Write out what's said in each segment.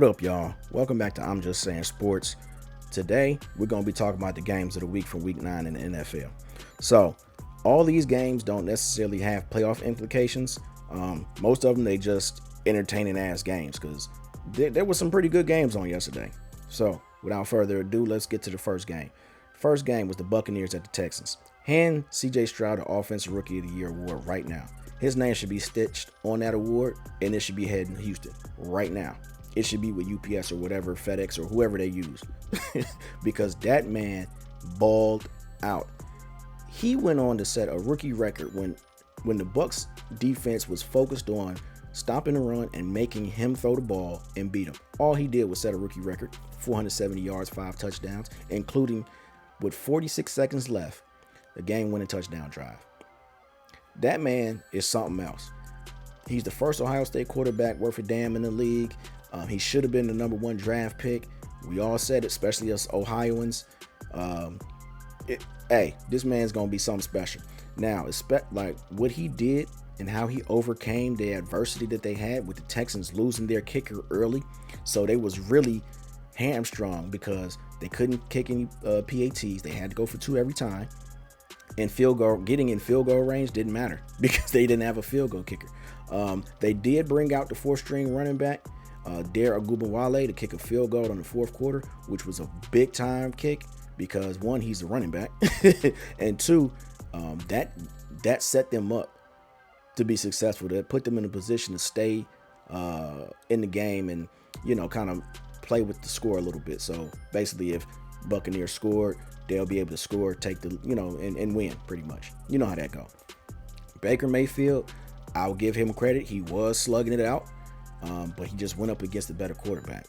What up, y'all? Welcome back to I'm Just Saying Sports. Today, we're going to be talking about the games of the week from week 9 in the NFL. So, all these games don't necessarily have playoff implications. Most of them, they just entertaining ass games because there was some pretty good games on yesterday. So, without further ado, let's get to the first game. First game was the Buccaneers at the Texans. Hand CJ Stroud the Offensive Rookie of the Year award right now. His name should be stitched on that award, and it should be heading to Houston right now. It should be with UPS or whatever, FedEx or whoever they use, because that man balled out. He went on to set a rookie record when the Bucs defense was focused on stopping the run and making him throw the ball and beat him. All he did was set a rookie record, 470 yards, 5 touchdowns, including with 46 seconds left, the game-winning touchdown drive. That man is something else. He's the first Ohio State quarterback worth a damn in the league. He should have been the number 1 draft pick. We all said it, especially us Ohioans. This man's going to be something special. Now, like what he did and how he overcame the adversity that they had with the Texans losing their kicker early. So they was really hamstrung because they couldn't kick any PATs. They had to go for 2 every time. And getting in field goal range didn't matter because they didn't have a field goal kicker. They did bring out the 4th-string running back, Dare Ogunbowale, to kick a field goal in the 4th quarter, which was a big time kick because 1, he's a running back, and 2, that set them up to be successful. That put them in a position to stay in the game and kind of play with the score a little bit. So basically, if Buccaneers scored, they'll be able to score, take the and win pretty much. You know how that go. Baker Mayfield, I'll give him credit. He was slugging it out. But he just went up against a better quarterback.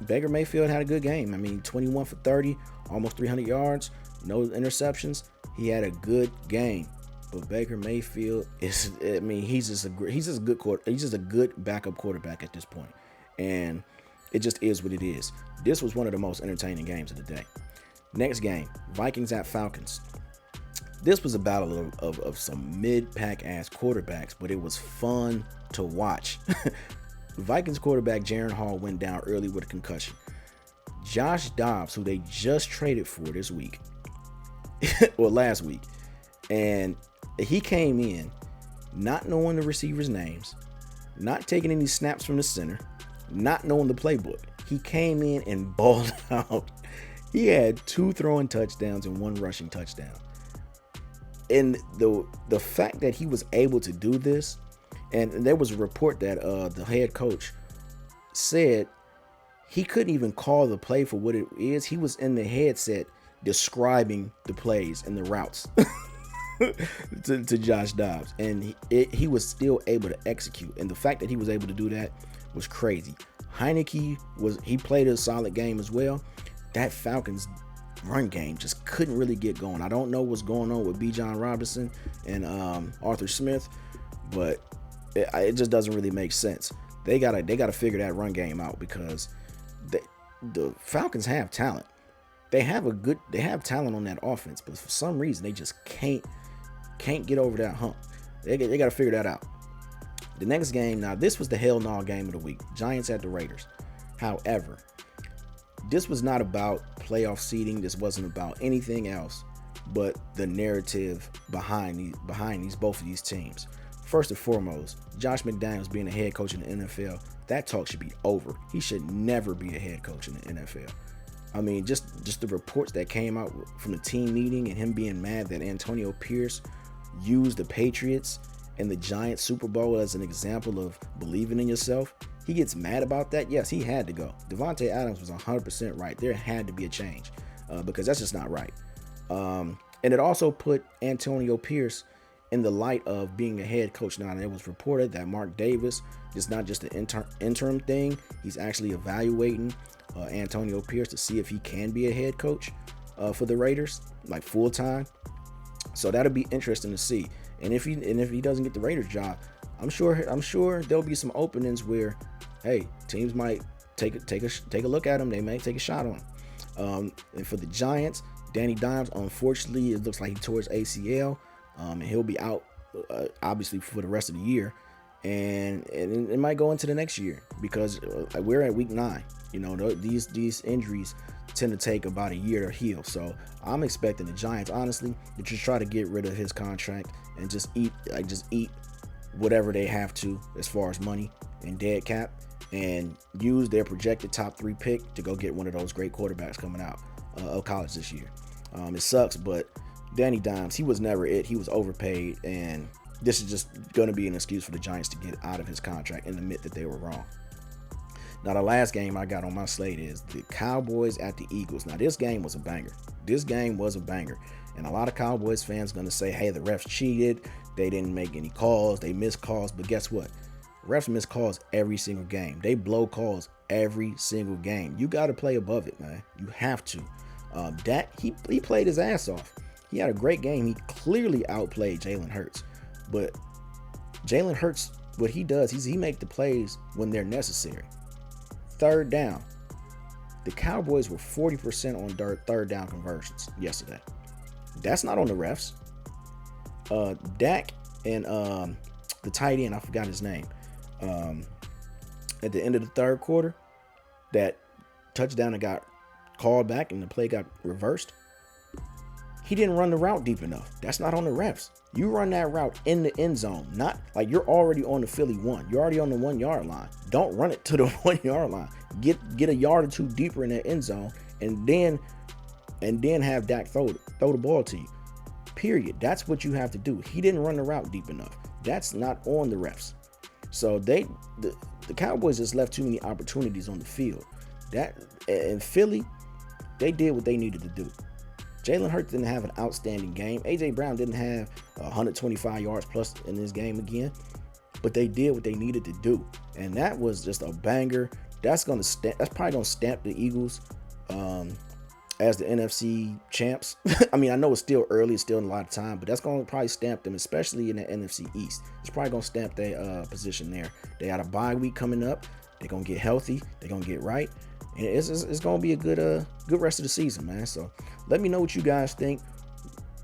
Baker Mayfield had a good game. I mean, 21 for 30, almost 300 yards, no interceptions. He had a good game. But Baker Mayfield he's just a good backup quarterback at this point. And it just is what it is. This was one of the most entertaining games of the day. Next game, Vikings at Falcons. This was a battle of some mid-pack ass quarterbacks, but it was fun to watch. Vikings quarterback Jaren Hall went down early with a concussion. Josh Dobbs, who they just traded for this week, or last week, and he came in not knowing the receivers' names, not taking any snaps from the center, not knowing the playbook. He came in and balled out. He had 2 throwing touchdowns and 1 rushing touchdown. And the fact that he was able to do this, and there was a report that the head coach said he couldn't even call the play for what it is. He was in the headset describing the plays and the routes to Josh Dobbs, and he was still able to execute. And the fact that he was able to do that was crazy. Heineke played a solid game as well. That Falcons run game just couldn't really get going. I don't know what's going on with Bijan Robinson and Arthur Smith, but it just doesn't really make sense. They gotta figure that run game out because the Falcons have talent. They have talent on that offense, but for some reason they just can't get over that hump. They gotta figure that out. The next game, now this was the hell no game of the week. Giants at the Raiders. However, this was not about playoff seeding. This wasn't about anything else but the narrative behind both of these teams. First and foremost, Josh McDaniels being a head coach in the NFL, that talk should be over. He should never be a head coach in the NFL. I mean, just the reports that came out from the team meeting and him being mad that Antonio Pierce used the Patriots and the Giants Super Bowl as an example of believing in yourself. He gets mad about that. Yes, he had to go. Davante Adams was 100% right. There had to be a change because that's just not right. And it also put Antonio Pierce in the light of being a head coach. Now, it was reported that Mark Davis is not just an interim thing. He's actually evaluating Antonio Pierce to see if he can be a head coach for the Raiders, like full time. So that'll be interesting to see. And if he doesn't get the Raiders job, I'm sure there'll be some openings where, hey, teams might take a look at him. They may take a shot on him. And for the Giants, Danny Dimes, unfortunately, it looks like he tore his ACL, and he'll be out obviously for the rest of the year. and it might go into the next year because we're at week 9. You know, these injuries tend to take about a year to heal. So I'm expecting the Giants, honestly, to just try to get rid of his contract and just eat whatever they have to as far as money and dead cap, and use their projected top 3 pick to go get one of those great quarterbacks coming out of college this year. It sucks, but Danny Dimes, he was never it. He was overpaid, and this is just going to be an excuse for the Giants to get out of his contract and admit that they were wrong. Now, the last game I got on my slate is the Cowboys at the Eagles. Now, this game was a banger. And a lot of Cowboys fans going to say, hey, the refs cheated. They didn't make any calls. They missed calls. But guess what? Refs miss calls every single game. They blow calls every single game. You got to play above it, man. You have to. Dak, he played his ass off. He had a great game. He clearly outplayed Jalen Hurts. But Jalen Hurts, what he does, he makes the plays when they're necessary. Third down. The Cowboys were 40% on third down conversions yesterday. That's not on the refs. Dak and the tight end, I forgot his name. At the end of the third quarter, that touchdown that got called back and the play got reversed. He didn't run the route deep enough. That's not on the refs. You run that route in the end zone, not like you're already on the Philly 1. You're already on the 1 yard line. Don't run it to the 1 yard line. Get a yard or two deeper in that end zone, and then have Dak throw the ball to you. Period. That's what you have to do. He didn't run the route deep enough. That's not on the refs. So the Cowboys just left too many opportunities on the field. That in Philly, they did what they needed to do. Jalen Hurts didn't have an outstanding game. A.J. Brown didn't have 125 yards plus in this game again, but they did what they needed to do, and that was just a banger. That's probably gonna stamp the Eagles as the NFC champs. I mean, I know it's still early, it's still in a lot of time, but that's gonna probably stamp them, especially in the NFC East. It's probably gonna stamp their position there. They got a bye week coming up. They're gonna get healthy. They're gonna get right. And it's gonna be a good rest of the season, man. So let me know what you guys think.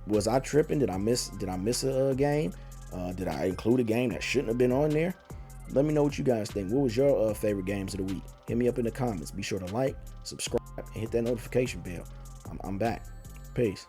Was I tripping? Did I miss a game? Did I include a game that shouldn't have been on there? Let me know what you guys think. What was your favorite games of the week? Hit me up in the comments. Be sure to like, subscribe, and hit that notification bell. I'm back. Peace.